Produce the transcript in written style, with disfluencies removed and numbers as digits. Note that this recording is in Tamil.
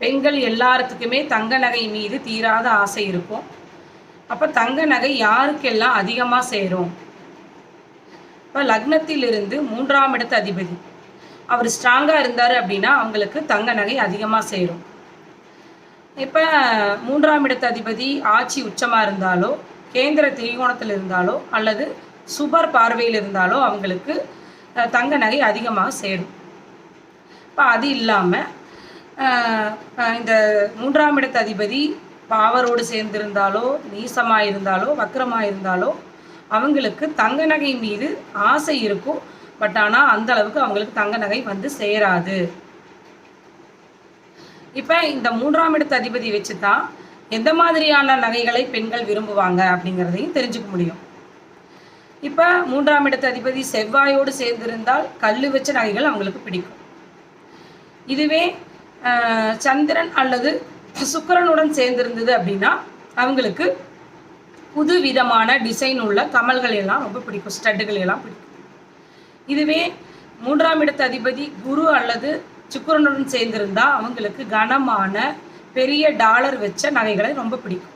பெண்கள் எல்லாத்துக்குமே தங்க நகை மீது தீராத ஆசை இருக்கும். அப்போ தங்க நகை யாருக்கெல்லாம் அதிகமாக சேரும்? இப்போ லக்னத்திலிருந்து 3ஆம் இடத்து அதிபதி அவர் ஸ்ட்ராங்காக இருந்தார் அப்படின்னா அவங்களுக்கு தங்க நகை அதிகமாக சேரும். இப்போ 3ஆம் இடத்து அதிபதி ஆட்சி உச்சமாக இருந்தாலோ, கேந்திர திரிகோணத்தில் இருந்தாலோ, அல்லது சுபர் பார்வையில் இருந்தாலோ அவங்களுக்கு தங்க நகை அதிகமாக சேரும். இப்போ அது இல்லாமல் இந்த 3ஆம் இடத்து அதிபதி பாவரோடு சேர்ந்திருந்தாலோ, நீசமாக இருந்தாலோ, வக்ரமாக இருந்தாலோ அவங்களுக்கு தங்க நகை மீது ஆசை இருக்கும். பட் ஆனால் அந்த அளவுக்கு அவங்களுக்கு தங்க நகை வந்து சேராது. இப்போ இந்த 3ஆம் இடத்து அதிபதி வச்சு தான் எந்த மாதிரியான நகைகளை பெண்கள் விரும்புவாங்க அப்படிங்கிறதையும் தெரிஞ்சுக்க முடியும். இப்போ 3ஆம் இடத்து அதிபதி செவ்வாயோடு சேர்ந்திருந்தால் கல் வச்ச நகைகள் அவங்களுக்கு பிடிக்கும். இதுவே சந்திரன் அல்லது சுக்கிரனுடன் சேர்ந்திருந்தது அப்படின்னா அவங்களுக்கு புது விதமான டிசைன் உள்ள கமல்கள் எல்லாம் ரொம்ப பிடிக்கும், ஸ்டட்டுகள் எல்லாம் பிடிக்கும். இதுவே 3ஆம் இடத்து அதிபதி குரு அல்லது சுக்கிரனுடன் சேர்ந்திருந்தால் அவங்களுக்கு கனமான பெரிய டாலர் வச்ச நகைகளை ரொம்ப பிடிக்கும்.